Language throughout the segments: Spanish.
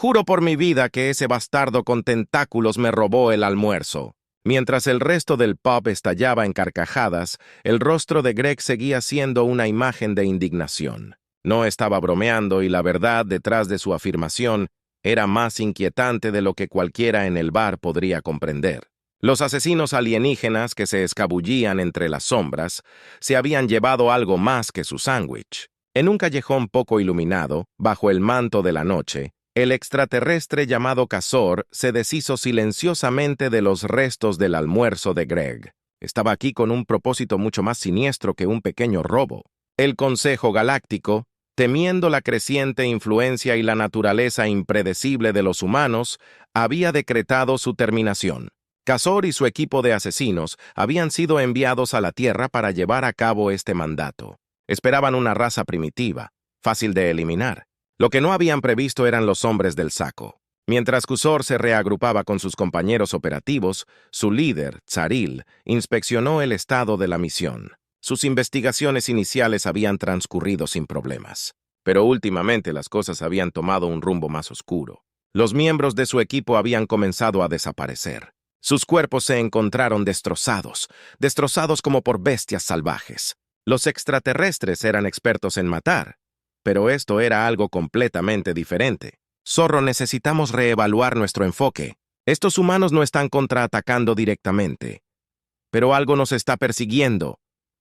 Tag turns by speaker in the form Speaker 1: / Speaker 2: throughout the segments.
Speaker 1: Juro por mi vida que ese bastardo con tentáculos me robó el almuerzo. Mientras el resto del pub estallaba en carcajadas, el rostro de Greg seguía siendo una imagen de indignación. No estaba bromeando y la verdad detrás de su afirmación era más inquietante de lo que cualquiera en el bar podría comprender. Los asesinos alienígenas que se escabullían entre las sombras se habían llevado algo más que su sándwich. En un callejón poco iluminado, bajo el manto de la noche, el extraterrestre llamado Casor se deshizo silenciosamente de los restos del almuerzo de Greg. Estaba aquí con un propósito mucho más siniestro que un pequeño robo. El Consejo Galáctico, temiendo la creciente influencia y la naturaleza impredecible de los humanos, había decretado su terminación. Casor y su equipo de asesinos habían sido enviados a la Tierra para llevar a cabo este mandato. Esperaban una raza primitiva, fácil de eliminar. Lo que no habían previsto eran los hombres del saco. Mientras Casor se reagrupaba con sus compañeros operativos, su líder, Tsaril, inspeccionó el estado de la misión. Sus investigaciones iniciales habían transcurrido sin problemas, pero últimamente las cosas habían tomado un rumbo más oscuro. Los miembros de su equipo habían comenzado a desaparecer. Sus cuerpos se encontraron destrozados como por bestias salvajes. Los extraterrestres eran expertos en matar, pero esto era algo completamente diferente. Zorro, necesitamos reevaluar nuestro enfoque. Estos humanos no están contraatacando directamente, pero algo nos está persiguiendo,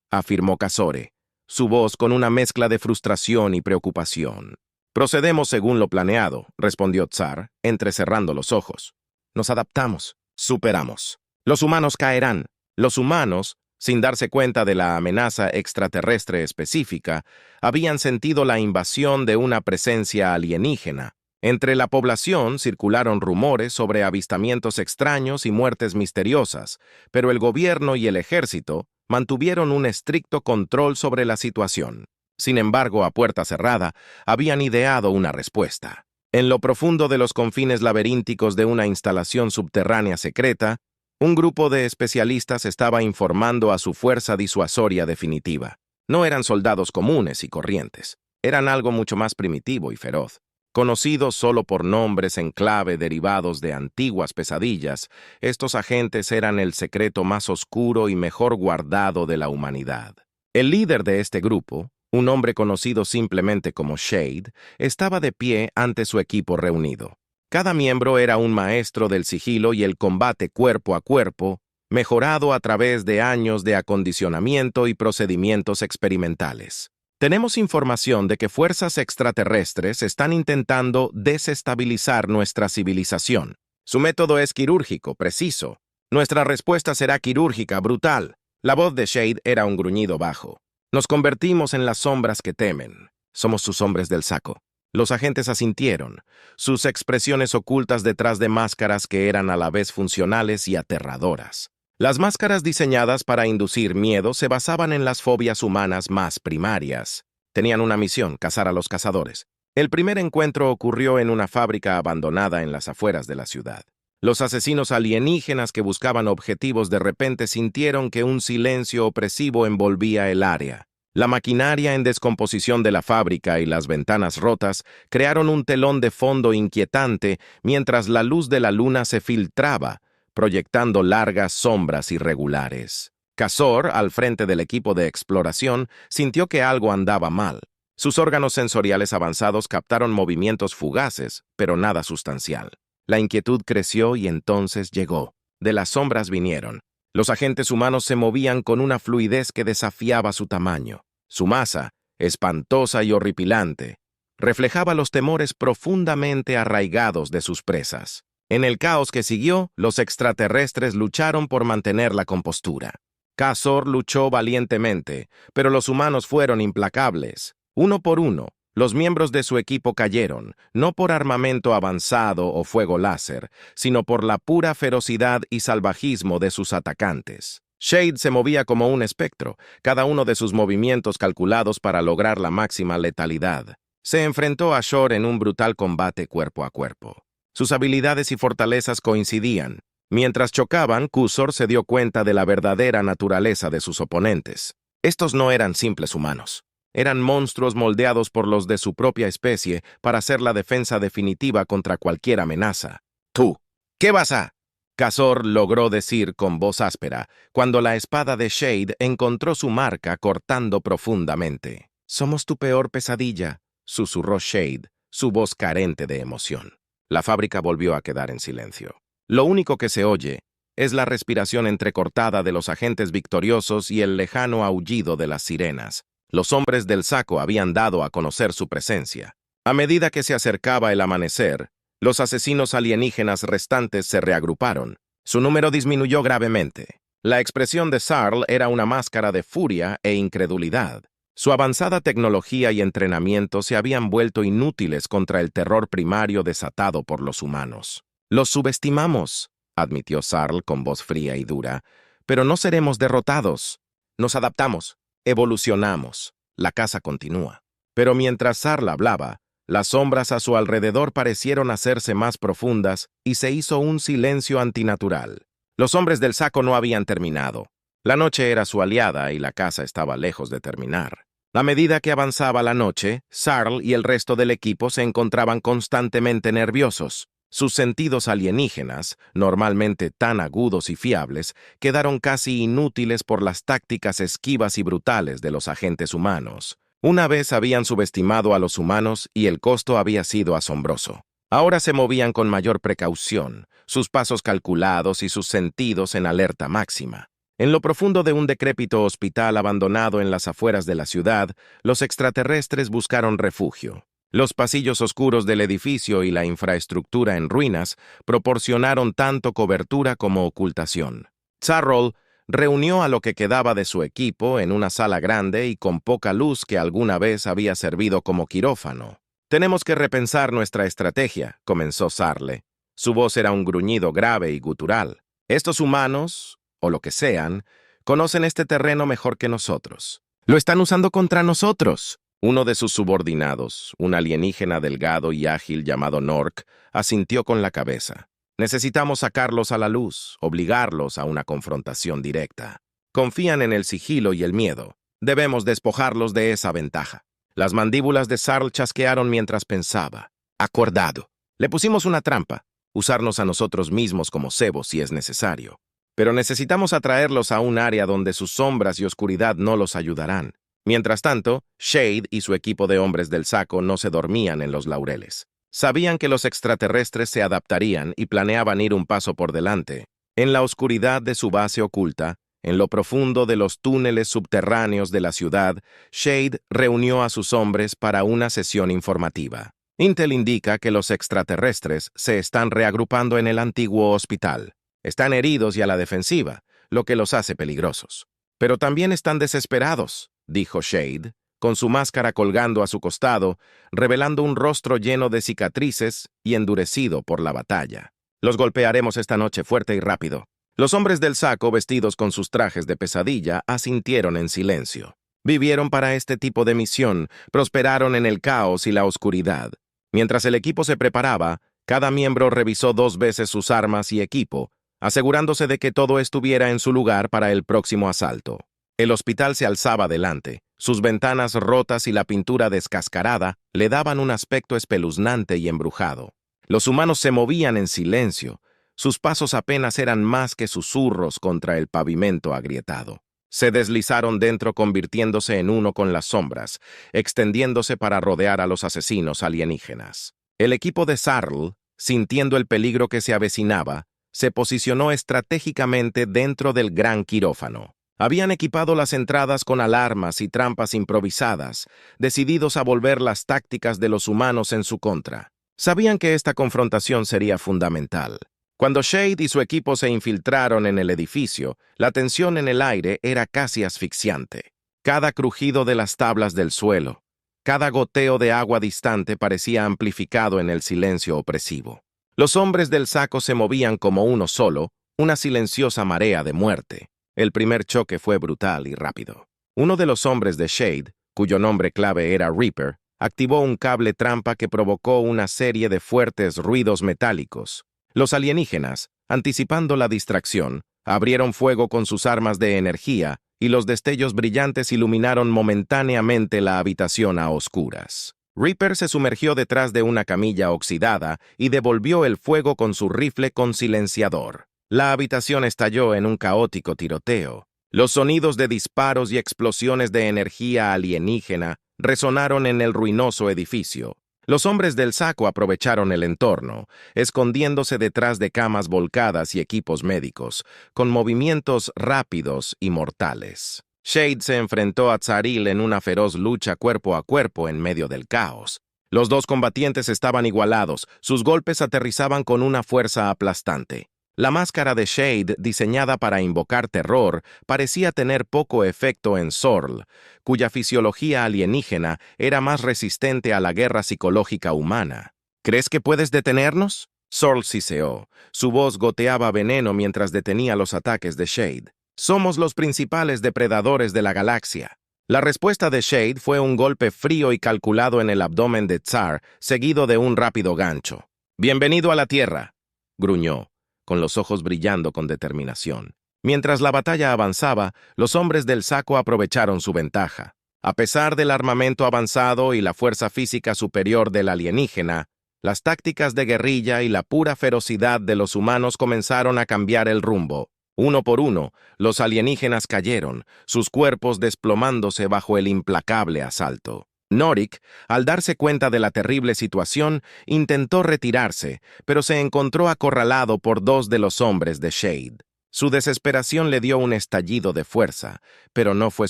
Speaker 1: afirmó Casore, su voz con una mezcla de frustración y preocupación. Procedemos según lo planeado, respondió Tsar, entrecerrando los ojos. Nos adaptamos, superamos. Los humanos caerán. Los humanos, sin darse cuenta de la amenaza extraterrestre específica, habían sentido la invasión de una presencia alienígena. Entre la población circularon rumores sobre avistamientos extraños y muertes misteriosas, pero el gobierno y el ejército mantuvieron un estricto control sobre la situación. Sin embargo, a puerta cerrada, habían ideado una respuesta. En lo profundo de los confines laberínticos de una instalación subterránea secreta, un grupo de especialistas estaba informando a su fuerza disuasoria definitiva. No eran soldados comunes y corrientes, eran algo mucho más primitivo y feroz. Conocidos solo por nombres en clave derivados de antiguas pesadillas, estos agentes eran el secreto más oscuro y mejor guardado de la humanidad. El líder de este grupo, un hombre conocido simplemente como Shade, estaba de pie ante su equipo reunido. Cada miembro era un maestro del sigilo y el combate cuerpo a cuerpo, mejorado a través de años de acondicionamiento y procedimientos experimentales. Tenemos información de que fuerzas extraterrestres están intentando desestabilizar nuestra civilización. Su método es quirúrgico, preciso. Nuestra respuesta será quirúrgica, brutal. La voz de Shade era un gruñido bajo. Nos convertimos en las sombras que temen. Somos sus hombres del saco. Los agentes asintieron, sus expresiones ocultas detrás de máscaras que eran a la vez funcionales y aterradoras. Las máscaras diseñadas para inducir miedo se basaban en las fobias humanas más primarias. Tenían una misión: cazar a los cazadores. El primer encuentro ocurrió en una fábrica abandonada en las afueras de la ciudad. Los asesinos alienígenas que buscaban objetivos de repente sintieron que un silencio opresivo envolvía el área. La maquinaria en descomposición de la fábrica y las ventanas rotas crearon un telón de fondo inquietante mientras la luz de la luna se filtraba, proyectando largas sombras irregulares. Casor, al frente del equipo de exploración, sintió que algo andaba mal. Sus órganos sensoriales avanzados captaron movimientos fugaces, pero nada sustancial. La inquietud creció y entonces llegó. De las sombras vinieron. Los agentes humanos se movían con una fluidez que desafiaba su tamaño. Su masa, espantosa y horripilante, reflejaba los temores profundamente arraigados de sus presas. En el caos que siguió, los extraterrestres lucharon por mantener la compostura. Casor luchó valientemente, pero los humanos fueron implacables. Uno por uno, los miembros de su equipo cayeron, no por armamento avanzado o fuego láser, sino por la pura ferocidad y salvajismo de sus atacantes. Shade se movía como un espectro, cada uno de sus movimientos calculados para lograr la máxima letalidad. Se enfrentó a Shore en un brutal combate cuerpo a cuerpo. Sus habilidades y fortalezas coincidían. Mientras chocaban, Casor se dio cuenta de la verdadera naturaleza de sus oponentes. Estos no eran simples humanos. Eran monstruos moldeados por los de su propia especie para hacer la defensa definitiva contra cualquier amenaza. «Tú, ¿qué vas a...?» Kazor logró decir con voz áspera, cuando la espada de Shade encontró su marca cortando profundamente. «Somos tu peor pesadilla», susurró Shade, su voz carente de emoción. La fábrica volvió a quedar en silencio. Lo único que se oye es la respiración entrecortada de los agentes victoriosos y el lejano aullido de las sirenas. Los hombres del saco habían dado a conocer su presencia. A medida que se acercaba el amanecer, los asesinos alienígenas restantes se reagruparon. Su número disminuyó gravemente. La expresión de Sarl era una máscara de furia e incredulidad. Su avanzada tecnología y entrenamiento se habían vuelto inútiles contra el terror primario desatado por los humanos. «Los subestimamos», admitió Sarl con voz fría y dura, «pero no seremos derrotados. Nos adaptamos, evolucionamos. La caza continúa». Pero mientras Sarl hablaba, las sombras a su alrededor parecieron hacerse más profundas y se hizo un silencio antinatural. Los hombres del saco no habían terminado. La noche era su aliada y la caza estaba lejos de terminar. A medida que avanzaba la noche, Sarl y el resto del equipo se encontraban constantemente nerviosos. Sus sentidos alienígenas, normalmente tan agudos y fiables, quedaron casi inútiles por las tácticas esquivas y brutales de los agentes humanos. Una vez habían subestimado a los humanos y el costo había sido asombroso. Ahora se movían con mayor precaución, sus pasos calculados y sus sentidos en alerta máxima. En lo profundo de un decrépito hospital abandonado en las afueras de la ciudad, los extraterrestres buscaron refugio. Los pasillos oscuros del edificio y la infraestructura en ruinas proporcionaron tanto cobertura como ocultación. Sarl reunió a lo que quedaba de su equipo en una sala grande y con poca luz que alguna vez había servido como quirófano. «Tenemos que repensar nuestra estrategia», comenzó Sarle. Su voz era un gruñido grave y gutural. «Estos humanos, o lo que sean, conocen este terreno mejor que nosotros. Lo están usando contra nosotros». Uno de sus subordinados, un alienígena delgado y ágil llamado Nork, asintió con la cabeza. «Necesitamos sacarlos a la luz, obligarlos a una confrontación directa. Confían en el sigilo y el miedo. Debemos despojarlos de esa ventaja». Las mandíbulas de Sarl chasquearon mientras pensaba. «Acordado. Le pusimos una trampa, usarnos a nosotros mismos como cebo si es necesario. Pero necesitamos atraerlos a un área donde sus sombras y oscuridad no los ayudarán». Mientras tanto, Shade y su equipo de hombres del saco no se dormían en los laureles. Sabían que los extraterrestres se adaptarían y planeaban ir un paso por delante. En la oscuridad de su base oculta, en lo profundo de los túneles subterráneos de la ciudad, Shade reunió a sus hombres para una sesión informativa. Intel indica que los extraterrestres se están reagrupando en el antiguo hospital. Están heridos y a la defensiva, lo que los hace peligrosos. Pero también están desesperados, dijo Shade, con su máscara colgando a su costado, revelando un rostro lleno de cicatrices y endurecido por la batalla. «Los golpearemos esta noche fuerte y rápido». Los hombres del saco, vestidos con sus trajes de pesadilla, asintieron en silencio. Vivieron para este tipo de misión, prosperaron en el caos y la oscuridad. Mientras el equipo se preparaba, cada miembro revisó 2 veces sus armas y equipo, asegurándose de que todo estuviera en su lugar para el próximo asalto. El hospital se alzaba delante. Sus ventanas rotas y la pintura descascarada le daban un aspecto espeluznante y embrujado. Los humanos se movían en silencio. Sus pasos apenas eran más que susurros contra el pavimento agrietado. Se deslizaron dentro convirtiéndose en uno con las sombras, extendiéndose para rodear a los asesinos alienígenas. El equipo de Sarl, sintiendo el peligro que se avecinaba, se posicionó estratégicamente dentro del gran quirófano. Habían equipado las entradas con alarmas y trampas improvisadas, decididos a volver las tácticas de los humanos en su contra. Sabían que esta confrontación sería fundamental. Cuando Shade y su equipo se infiltraron en el edificio, la tensión en el aire era casi asfixiante. Cada crujido de las tablas del suelo, cada goteo de agua distante parecía amplificado en el silencio opresivo. Los hombres del saco se movían como uno solo, una silenciosa marea de muerte. El primer choque fue brutal y rápido. Uno de los hombres de Shade, cuyo nombre clave era Reaper, activó un cable trampa que provocó una serie de fuertes ruidos metálicos. Los alienígenas, anticipando la distracción, abrieron fuego con sus armas de energía y los destellos brillantes iluminaron momentáneamente la habitación a oscuras. Reaper se sumergió detrás de una camilla oxidada y devolvió el fuego con su rifle con silenciador. La habitación estalló en un caótico tiroteo. Los sonidos de disparos y explosiones de energía alienígena resonaron en el ruinoso edificio. Los hombres del saco aprovecharon el entorno, escondiéndose detrás de camas volcadas y equipos médicos, con movimientos rápidos y mortales. Shade se enfrentó a Tsaril en una feroz lucha cuerpo a cuerpo en medio del caos. Los dos combatientes estaban igualados, sus golpes aterrizaban con una fuerza aplastante. La máscara de Shade, diseñada para invocar terror, parecía tener poco efecto en Sorl, cuya fisiología alienígena era más resistente a la guerra psicológica humana. ¿Crees que puedes detenernos? Sorl siseó. Su voz goteaba veneno mientras detenía los ataques de Shade. Somos los principales depredadores de la galaxia. La respuesta de Shade fue un golpe frío y calculado en el abdomen de Tsar, seguido de un rápido gancho. «Bienvenido a la Tierra», gruñó, con los ojos brillando con determinación. Mientras la batalla avanzaba, los hombres del saco aprovecharon su ventaja. A pesar del armamento avanzado y la fuerza física superior del alienígena, las tácticas de guerrilla y la pura ferocidad de los humanos comenzaron a cambiar el rumbo. Uno por uno, los alienígenas cayeron, sus cuerpos desplomándose bajo el implacable asalto. Norik, al darse cuenta de la terrible situación, intentó retirarse, pero se encontró acorralado por dos de los hombres de Shade. Su desesperación le dio un estallido de fuerza, pero no fue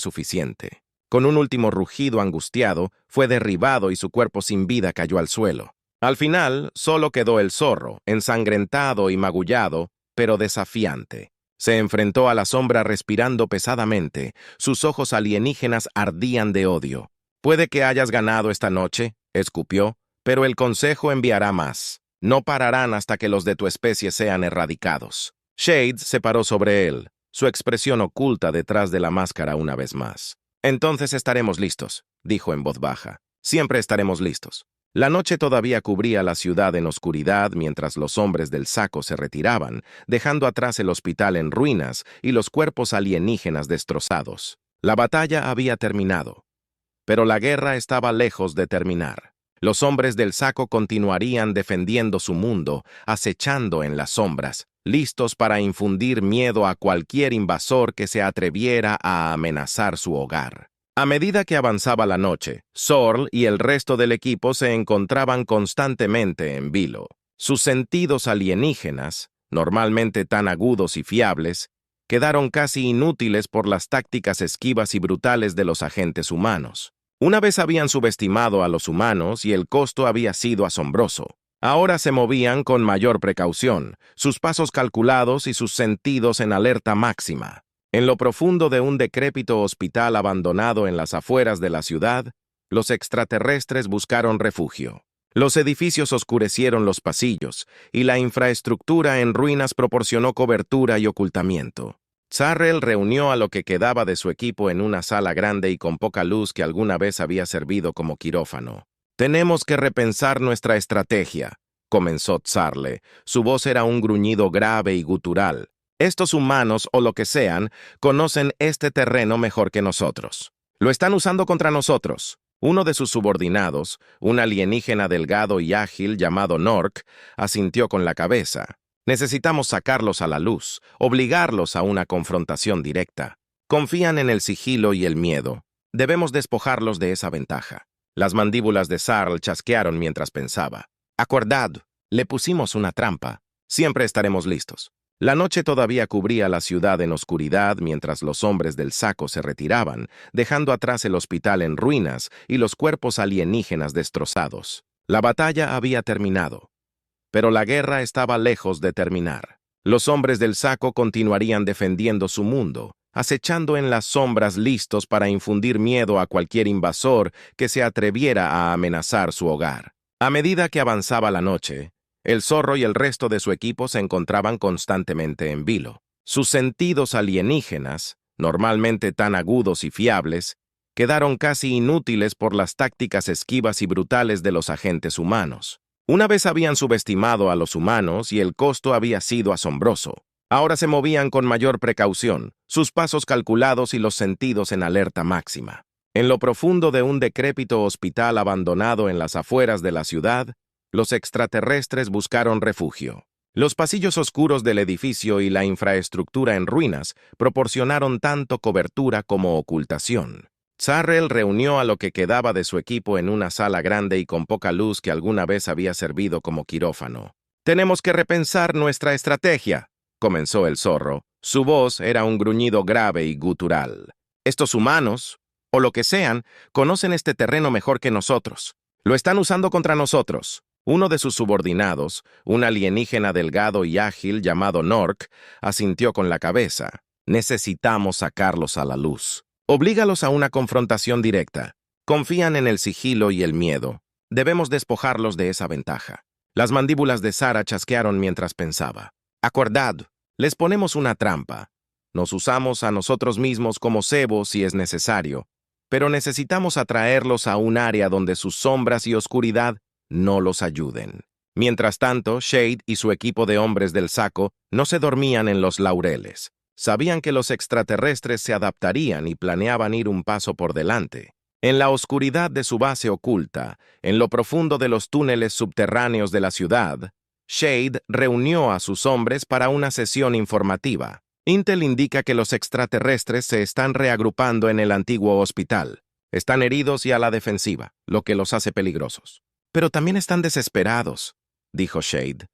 Speaker 1: suficiente. Con un último rugido angustiado, fue derribado y su cuerpo sin vida cayó al suelo. Al final, solo quedó el zorro, ensangrentado y magullado, pero desafiante. Se enfrentó a la sombra respirando pesadamente, sus ojos alienígenas ardían de odio. «Puede que hayas ganado esta noche», escupió, «pero el Consejo enviará más. No pararán hasta que los de tu especie sean erradicados». Shade se paró sobre él, su expresión oculta detrás de la máscara una vez más. «Entonces estaremos listos», dijo en voz baja. «Siempre estaremos listos». La noche todavía cubría la ciudad en oscuridad mientras los hombres del saco se retiraban, dejando atrás el hospital en ruinas y los cuerpos alienígenas destrozados. La batalla había terminado, pero la guerra estaba lejos de terminar. Los hombres del saco continuarían defendiendo su mundo, acechando en las sombras, listos para infundir miedo a cualquier invasor que se atreviera a amenazar su hogar. A medida que avanzaba la noche, Sorl y el resto del equipo se encontraban constantemente en vilo. Sus sentidos alienígenas, normalmente tan agudos y fiables, quedaron casi inútiles por las tácticas esquivas y brutales de los agentes humanos. Una vez habían subestimado a los humanos y el costo había sido asombroso. Ahora se movían con mayor precaución, sus pasos calculados y sus sentidos en alerta máxima. En lo profundo de un decrépito hospital abandonado en las afueras de la ciudad, los extraterrestres buscaron refugio. Los edificios oscurecieron los pasillos, y la infraestructura en ruinas proporcionó cobertura y ocultamiento. Tsarrel reunió a lo que quedaba de su equipo en una sala grande y con poca luz que alguna vez había servido como quirófano. «Tenemos que repensar nuestra estrategia», comenzó Tsarle. Su voz era un gruñido grave y gutural. «Estos humanos, o lo que sean, conocen este terreno mejor que nosotros. Lo están usando contra nosotros». Uno de sus subordinados, un alienígena delgado y ágil llamado Nork, asintió con la cabeza. «Necesitamos sacarlos a la luz, obligarlos a una confrontación directa. Confían en el sigilo y el miedo. Debemos despojarlos de esa ventaja». Las mandíbulas de Sarl chasquearon mientras pensaba. «Acordad, le pusimos una trampa. Siempre estaremos listos». La noche todavía cubría la ciudad en oscuridad mientras los hombres del saco se retiraban, dejando atrás el hospital en ruinas y los cuerpos alienígenas destrozados. La batalla había terminado, pero la guerra estaba lejos de terminar. Los hombres del saco continuarían defendiendo su mundo, acechando en las sombras listos para infundir miedo a cualquier invasor que se atreviera a amenazar su hogar. A medida que avanzaba la noche, el zorro y el resto de su equipo se encontraban constantemente en vilo. Sus sentidos alienígenas, normalmente tan agudos y fiables, quedaron casi inútiles por las tácticas esquivas y brutales de los agentes humanos. Una vez habían subestimado a los humanos y el costo había sido asombroso. Ahora se movían con mayor precaución, sus pasos calculados y los sentidos en alerta máxima. En lo profundo de un decrépito hospital abandonado en las afueras de la ciudad, los extraterrestres buscaron refugio. Los pasillos oscuros del edificio y la infraestructura en ruinas proporcionaron tanto cobertura como ocultación. Zarrell reunió a lo que quedaba de su equipo en una sala grande y con poca luz que alguna vez había servido como quirófano. «Tenemos que repensar nuestra estrategia», comenzó el zorro. Su voz era un gruñido grave y gutural. «Estos humanos, o lo que sean, conocen este terreno mejor que nosotros. Lo están usando contra nosotros». Uno de sus subordinados, un alienígena delgado y ágil llamado Nork, asintió con la cabeza. «Necesitamos sacarlos a la luz. Oblígalos a una confrontación directa. Confían en el sigilo y el miedo. Debemos despojarlos de esa ventaja». Las mandíbulas de Sara chasquearon mientras pensaba. «Acordad, les ponemos una trampa. Nos usamos a nosotros mismos como cebo si es necesario, pero necesitamos atraerlos a un área donde sus sombras y oscuridad no los ayuden». Mientras tanto, Shade y su equipo de hombres del saco no se dormían en los laureles. Sabían que los extraterrestres se adaptarían y planeaban ir un paso por delante. En la oscuridad de su base oculta, en lo profundo de los túneles subterráneos de la ciudad, Shade reunió a sus hombres para una sesión informativa. Intel indica que los extraterrestres se están reagrupando en el antiguo hospital. Están heridos y a la defensiva, lo que los hace peligrosos. «Pero también están desesperados», dijo Shade,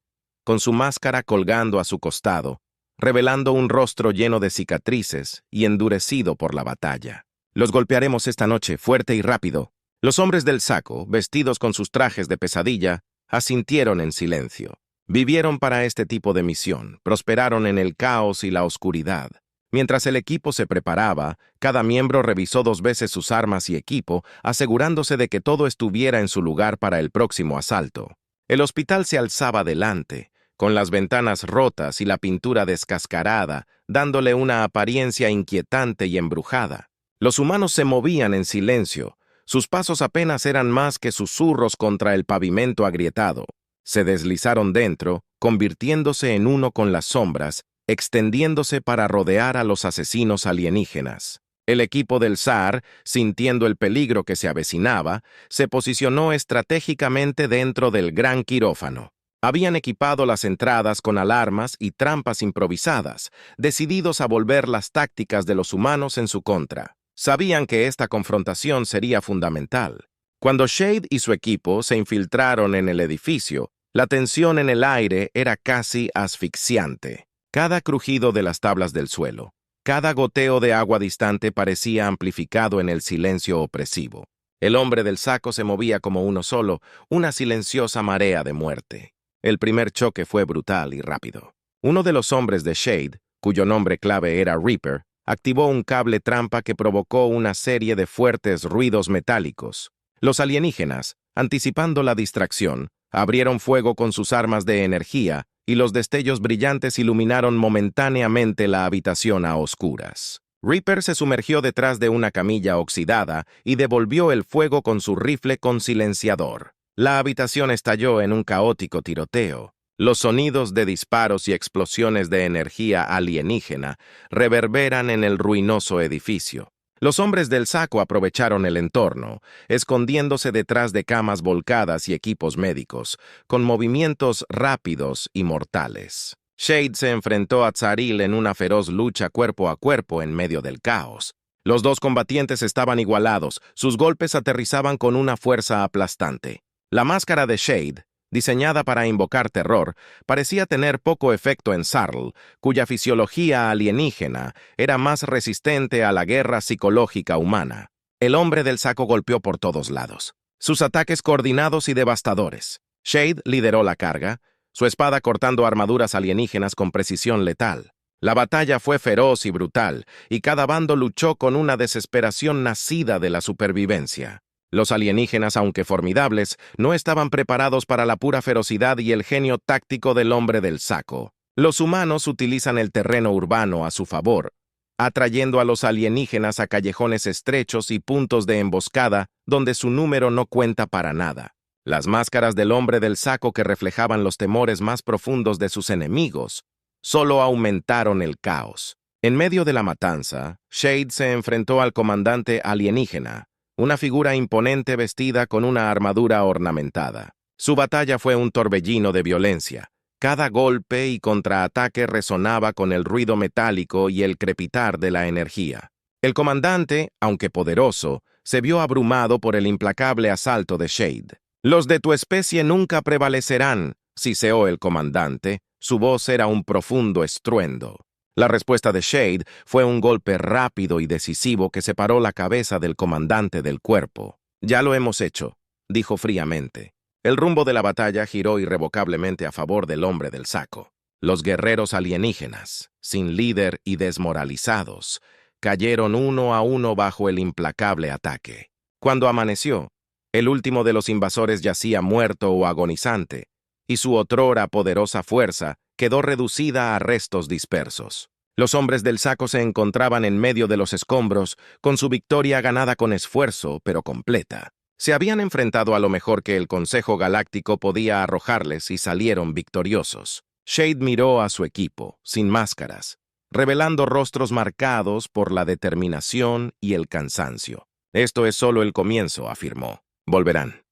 Speaker 1: con su máscara colgando a su costado, revelando un rostro lleno de cicatrices y endurecido por la batalla. «Los golpearemos esta noche, fuerte y rápido». Los hombres del saco, vestidos con sus trajes de pesadilla, asintieron en silencio. Vivieron para este tipo de misión, prosperaron en el caos y la oscuridad. Mientras el equipo se preparaba, cada miembro revisó 2 veces sus armas y equipo, asegurándose de que todo estuviera en su lugar para el próximo asalto. El hospital se alzaba delante, con las ventanas rotas y la pintura descascarada, dándole una apariencia inquietante y embrujada. Los humanos se movían en silencio, sus pasos apenas eran más que susurros contra el pavimento agrietado. Se deslizaron dentro, convirtiéndose en uno con las sombras, extendiéndose para rodear a los asesinos alienígenas. El equipo del SAR, sintiendo el peligro que se avecinaba, se posicionó estratégicamente dentro del gran quirófano. Habían equipado las entradas con alarmas y trampas improvisadas, decididos a volver las tácticas de los humanos en su contra. Sabían que esta confrontación sería fundamental. Cuando Shade y su equipo se infiltraron en el edificio, la tensión en el aire era casi asfixiante. Cada crujido de las tablas del suelo, cada goteo de agua distante parecía amplificado en el silencio opresivo. El hombre del saco se movía como uno solo, una silenciosa marea de muerte. El primer choque fue brutal y rápido. Uno de los hombres de Shade, cuyo nombre clave era Reaper, activó un cable trampa que provocó una serie de fuertes ruidos metálicos. Los alienígenas, anticipando la distracción, abrieron fuego con sus armas de energía y los destellos brillantes iluminaron momentáneamente la habitación a oscuras. Reaper se sumergió detrás de una camilla oxidada y devolvió el fuego con su rifle con silenciador. La habitación estalló en un caótico tiroteo. Los sonidos de disparos y explosiones de energía alienígena reverberan en el ruinoso edificio. Los hombres del saco aprovecharon el entorno, escondiéndose detrás de camas volcadas y equipos médicos, con movimientos rápidos y mortales. Shade se enfrentó a Zarrell en una feroz lucha cuerpo a cuerpo en medio del caos. Los dos combatientes estaban igualados, sus golpes aterrizaban con una fuerza aplastante. La máscara de Shade, diseñada para invocar terror, parecía tener poco efecto en Zarrell, cuya fisiología alienígena era más resistente a la guerra psicológica humana. El hombre del saco golpeó por todos lados. Sus ataques coordinados y devastadores. Shade lideró la carga, su espada cortando armaduras alienígenas con precisión letal. La batalla fue feroz y brutal, y cada bando luchó con una desesperación nacida de la supervivencia. Los alienígenas, aunque formidables, no estaban preparados para la pura ferocidad y el genio táctico del hombre del saco. Los humanos utilizan el terreno urbano a su favor, atrayendo a los alienígenas a callejones estrechos y puntos de emboscada donde su número no cuenta para nada. Las máscaras del hombre del saco que reflejaban los temores más profundos de sus enemigos solo aumentaron el caos. En medio de la matanza, Shade se enfrentó al comandante alienígena, una figura imponente vestida con una armadura ornamentada. Su batalla fue un torbellino de violencia. Cada golpe y contraataque resonaba con el ruido metálico y el crepitar de la energía. El comandante, aunque poderoso, se vio abrumado por el implacable asalto de Shade. «Los de tu especie nunca prevalecerán», siseó el comandante. Su voz era un profundo estruendo. La respuesta de Shade fue un golpe rápido y decisivo que separó la cabeza del comandante del cuerpo. «Ya lo hemos hecho», dijo fríamente. El rumbo de la batalla giró irrevocablemente a favor del hombre del saco. Los guerreros alienígenas, sin líder y desmoralizados, cayeron uno a uno bajo el implacable ataque. Cuando amaneció, el último de los invasores yacía muerto o agonizante, y su otrora poderosa fuerza quedó reducida a restos dispersos. Los hombres del saco se encontraban en medio de los escombros, con su victoria ganada con esfuerzo, pero completa. Se habían enfrentado a lo mejor que el Consejo Galáctico podía arrojarles y salieron victoriosos. Shade miró a su equipo, sin máscaras, revelando rostros marcados por la determinación y el cansancio. «Esto es solo el comienzo», afirmó. «Volverán,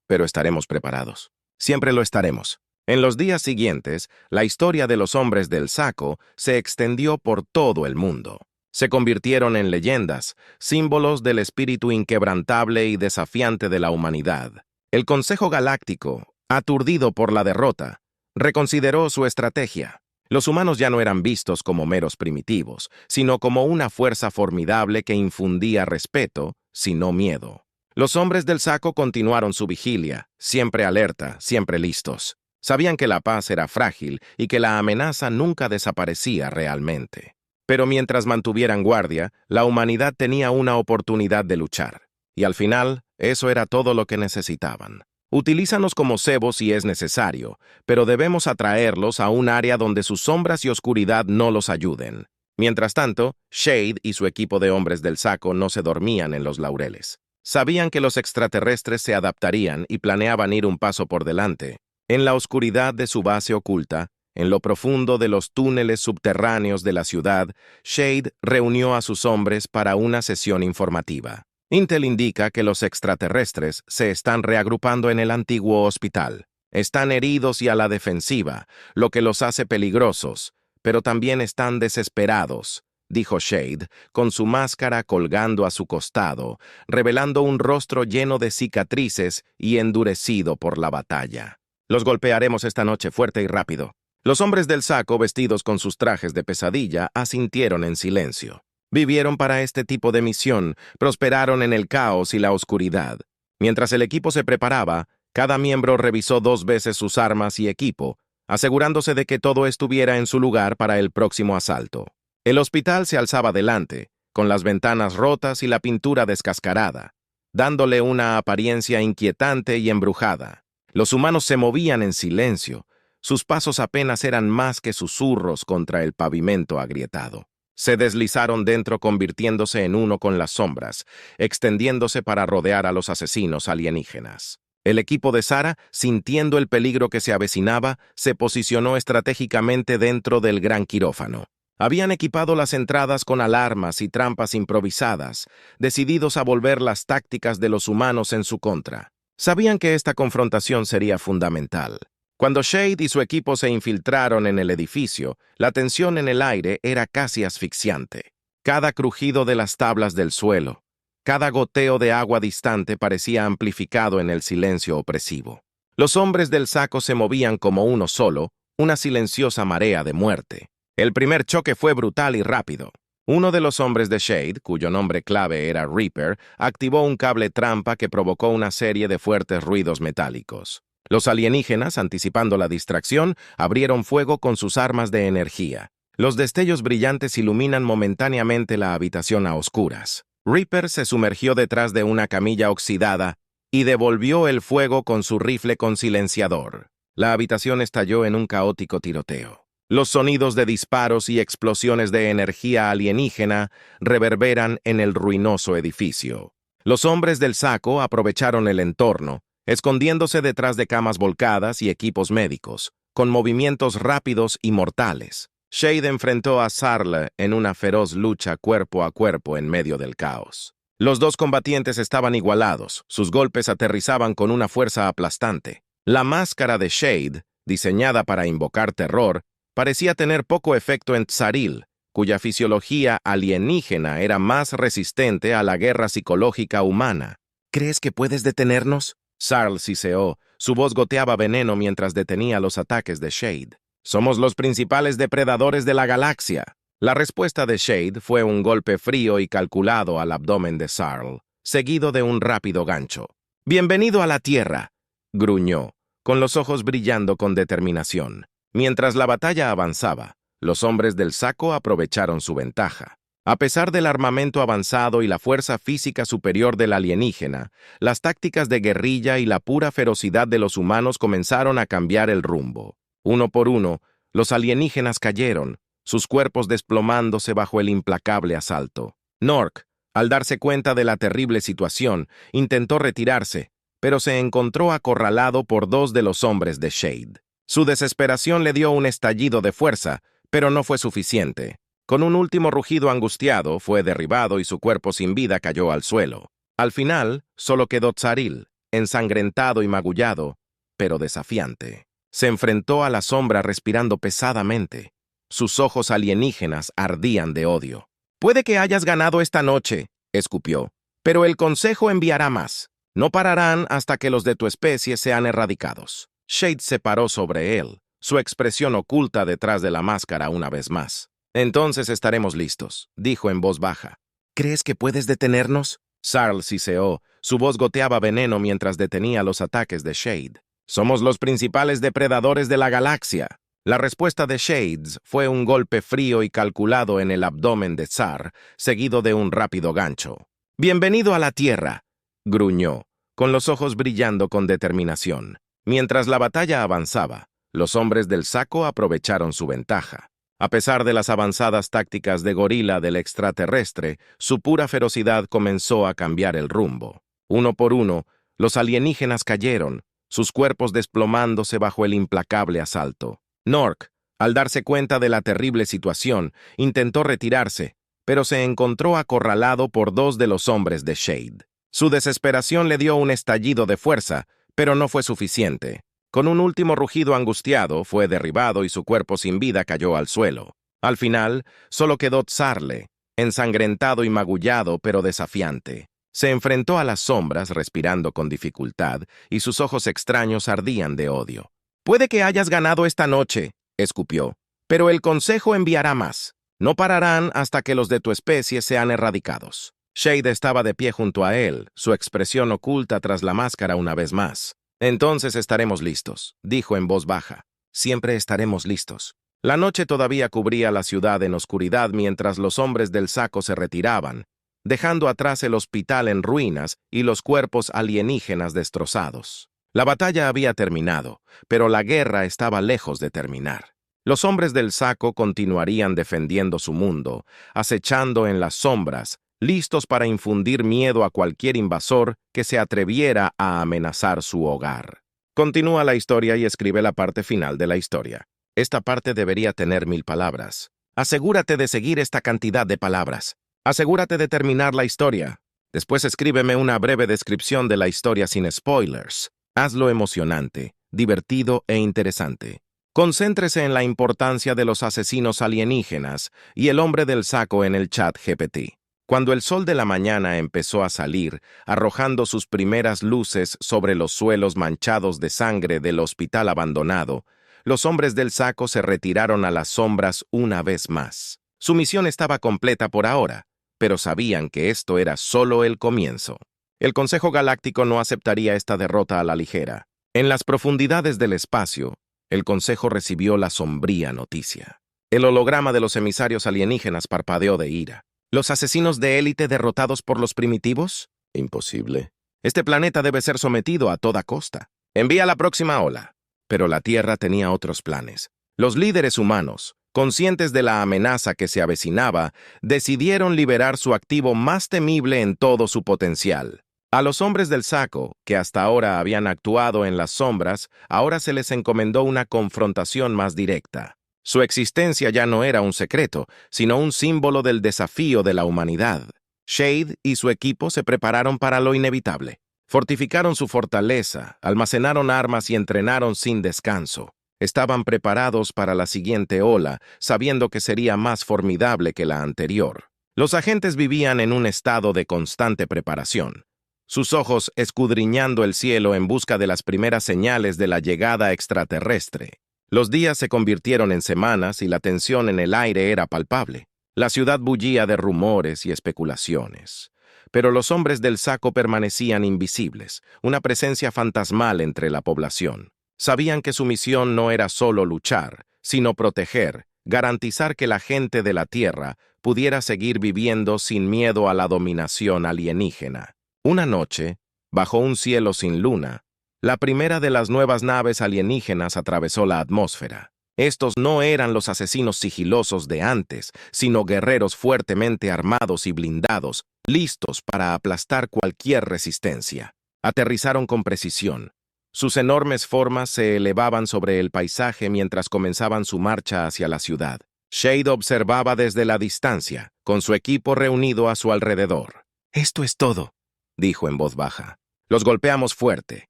Speaker 1: pero estaremos preparados. Siempre lo estaremos». En los días siguientes, la historia de los hombres del saco se extendió por todo el mundo. Se convirtieron en leyendas, símbolos del espíritu inquebrantable y desafiante de la humanidad. El Consejo Galáctico, aturdido por la derrota, reconsideró su estrategia. Los humanos ya no eran vistos como meros primitivos, sino como una fuerza formidable que infundía respeto, sino miedo. Los hombres del saco continuaron su vigilia, siempre alerta, siempre listos. Sabían que la paz era frágil y que la amenaza nunca desaparecía realmente. Pero mientras mantuvieran guardia, la humanidad tenía una oportunidad de luchar. Y al final, eso era todo lo que necesitaban. Utilízanos como cebo si es necesario, pero debemos atraerlos a un área donde sus sombras y oscuridad no los ayuden. Mientras tanto, Shade y su equipo de hombres del saco no se dormían en los laureles. Sabían que los extraterrestres se adaptarían y planeaban ir un paso por delante. En la oscuridad de su base oculta, en lo profundo de los túneles subterráneos de la ciudad, Shade reunió a sus hombres para una sesión informativa. Intel indica que los extraterrestres se están reagrupando en el antiguo hospital. Están heridos y a la defensiva, lo que los hace peligrosos, pero también están desesperados, dijo Shade, con su máscara colgando a su costado, revelando un rostro lleno de cicatrices y endurecido por la batalla. «Los golpearemos esta noche fuerte y rápido». Los hombres del saco, vestidos con sus trajes de pesadilla, asintieron en silencio. Vivieron para este tipo de misión, prosperaron en el caos y la oscuridad. Mientras el equipo se preparaba, cada miembro revisó 2 veces sus armas y equipo, asegurándose de que todo estuviera en su lugar para el próximo asalto. El hospital se alzaba delante, con las ventanas rotas y la pintura descascarada, dándole una apariencia inquietante y embrujada. Los humanos se movían en silencio. Sus pasos apenas eran más que susurros contra el pavimento agrietado. Se deslizaron dentro convirtiéndose en uno con las sombras, extendiéndose para rodear a los asesinos alienígenas. El equipo de Sarah, sintiendo el peligro que se avecinaba, se posicionó estratégicamente dentro del gran quirófano. Habían equipado las entradas con alarmas y trampas improvisadas, decididos a volver las tácticas de los humanos en su contra. Sabían que esta confrontación sería fundamental. Cuando Shade y su equipo se infiltraron en el edificio, la tensión en el aire era casi asfixiante. Cada crujido de las tablas del suelo, cada goteo de agua distante parecía amplificado en el silencio opresivo. Los hombres del saco se movían como uno solo, una silenciosa marea de muerte. El primer choque fue brutal y rápido. Uno de los hombres de Shade, cuyo nombre clave era Reaper, activó un cable trampa que provocó una serie de fuertes ruidos metálicos. Los alienígenas, anticipando la distracción, abrieron fuego con sus armas de energía. Los destellos brillantes iluminan momentáneamente la habitación a oscuras. Reaper se sumergió detrás de una camilla oxidada y devolvió el fuego con su rifle con silenciador. La habitación estalló en un caótico tiroteo. Los sonidos de disparos y explosiones de energía alienígena reverberan en el ruinoso edificio. Los hombres del saco aprovecharon el entorno, escondiéndose detrás de camas volcadas y equipos médicos, con movimientos rápidos y mortales. Shade enfrentó a Sarl en una feroz lucha cuerpo a cuerpo en medio del caos. Los dos combatientes estaban igualados, sus golpes aterrizaban con una fuerza aplastante. La máscara de Shade, diseñada para invocar terror, parecía tener poco efecto en Tsaril, cuya fisiología alienígena era más resistente a la guerra psicológica humana. ¿Crees que puedes detenernos? Sarl siseó, su voz goteaba veneno mientras detenía los ataques de Shade. Somos los principales depredadores de la galaxia. La respuesta de Shade fue un golpe frío y calculado al abdomen de Sarl, seguido de un rápido gancho. «Bienvenido a la Tierra», gruñó, con los ojos brillando con determinación. Mientras la batalla avanzaba, los hombres del saco aprovecharon su ventaja. A pesar del armamento avanzado y la fuerza física superior del alienígena, las tácticas de guerrilla y la pura ferocidad de los humanos comenzaron a cambiar el rumbo. Uno por uno, los alienígenas cayeron, sus cuerpos desplomándose bajo el implacable asalto. Nork, al darse cuenta de la terrible situación, intentó retirarse, pero se encontró acorralado por dos de los hombres de Shade. Su desesperación le dio un estallido de fuerza, pero no fue suficiente. Con un último rugido angustiado, fue derribado y su cuerpo sin vida cayó al suelo. Al final, solo quedó Tsaril, ensangrentado y magullado, pero desafiante. Se enfrentó a la sombra respirando pesadamente. Sus ojos alienígenas ardían de odio. «Puede que hayas ganado esta noche», escupió, «pero el Consejo enviará más. No pararán hasta que los de tu especie sean erradicados». Shade se paró sobre él, su expresión oculta detrás de la máscara una vez más. «Entonces estaremos listos», dijo en voz baja. «¿Crees que puedes detenernos?» Sarl siseó, su voz goteaba veneno mientras detenía los ataques de Shade. «Somos los principales depredadores de la galaxia». La respuesta de Shades fue un golpe frío y calculado en el abdomen de Tsar, seguido de un rápido gancho. «Bienvenido a la Tierra», gruñó, con los ojos brillando con determinación. Mientras la batalla avanzaba, los hombres del saco aprovecharon su ventaja. A pesar de las avanzadas tácticas de gorila del extraterrestre, su pura ferocidad comenzó a cambiar el rumbo. Uno por uno, los alienígenas cayeron, sus cuerpos desplomándose bajo el implacable asalto. Nork, al darse cuenta de la terrible situación, intentó retirarse, pero se encontró acorralado por dos de los hombres de Shade. Su desesperación le dio un estallido de fuerza, pero no fue suficiente. Con un último rugido angustiado, fue derribado y su cuerpo sin vida cayó al suelo. Al final, solo quedó Tsarle, ensangrentado y magullado pero desafiante. Se enfrentó a las sombras respirando con dificultad y sus ojos extraños ardían de odio. «Puede que hayas ganado esta noche», escupió, «pero el Consejo enviará más. No pararán hasta que los de tu especie sean erradicados». Shade estaba de pie junto a él, su expresión oculta tras la máscara una vez más. «Entonces estaremos listos», dijo en voz baja. «Siempre estaremos listos». La noche todavía cubría la ciudad en oscuridad mientras los hombres del saco se retiraban, dejando atrás el hospital en ruinas y los cuerpos alienígenas destrozados. La batalla había terminado, pero la guerra estaba lejos de terminar. Los hombres del saco continuarían defendiendo su mundo, acechando en las sombras, listos para infundir miedo a cualquier invasor que se atreviera a amenazar su hogar. Continúa la historia y escribe la parte final de la historia. Esta parte debería tener 1000 palabras. Asegúrate de seguir esta cantidad de palabras. Asegúrate de terminar la historia. Después escríbeme una breve descripción de la historia sin spoilers. Hazlo emocionante, divertido e interesante. Concéntrese en la importancia de los asesinos alienígenas y el hombre del saco en el chat GPT. Cuando el sol de la mañana empezó a salir, arrojando sus primeras luces sobre los suelos manchados de sangre del hospital abandonado, los hombres del saco se retiraron a las sombras una vez más. Su misión estaba completa por ahora, pero sabían que esto era solo el comienzo. El Consejo Galáctico no aceptaría esta derrota a la ligera. En las profundidades del espacio, el Consejo recibió la sombría noticia. El holograma de los emisarios alienígenas parpadeó de ira. ¿Los asesinos de élite derrotados por los primitivos? Imposible. Este planeta debe ser sometido a toda costa. Envía la próxima ola. Pero la Tierra tenía otros planes. Los líderes humanos, conscientes de la amenaza que se avecinaba, decidieron liberar su activo más temible en todo su potencial. A los hombres del saco, que hasta ahora habían actuado en las sombras, ahora se les encomendó una confrontación más directa. Su existencia ya no era un secreto, sino un símbolo del desafío de la humanidad. Shade y su equipo se prepararon para lo inevitable. Fortificaron su fortaleza, almacenaron armas y entrenaron sin descanso. Estaban preparados para la siguiente ola, sabiendo que sería más formidable que la anterior. Los agentes vivían en un estado de constante preparación, sus ojos escudriñando el cielo en busca de las primeras señales de la llegada extraterrestre. Los días se convirtieron en semanas y la tensión en el aire era palpable. La ciudad bullía de rumores y especulaciones. Pero los hombres del saco permanecían invisibles, una presencia fantasmal entre la población. Sabían que su misión no era solo luchar, sino proteger, garantizar que la gente de la Tierra pudiera seguir viviendo sin miedo a la dominación alienígena. Una noche, bajo un cielo sin luna, la primera de las nuevas naves alienígenas atravesó la atmósfera. Estos no eran los asesinos sigilosos de antes, sino guerreros fuertemente armados y blindados, listos para aplastar cualquier resistencia. Aterrizaron con precisión. Sus enormes formas se elevaban sobre el paisaje mientras comenzaban su marcha hacia la ciudad. Shade observaba desde la distancia, con su equipo reunido a su alrededor. «Esto es todo», dijo en voz baja. «Los golpeamos fuerte.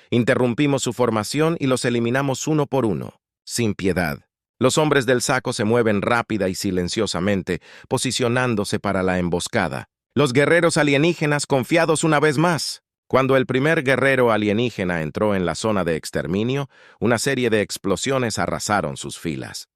Speaker 1: Interrumpimos su formación y los eliminamos uno por uno, sin piedad. Los hombres del saco se mueven rápida y silenciosamente, posicionándose para la emboscada. Los guerreros alienígenas confiados una vez más». Cuando el primer guerrero alienígena entró en la zona de exterminio, una serie de explosiones arrasaron sus filas.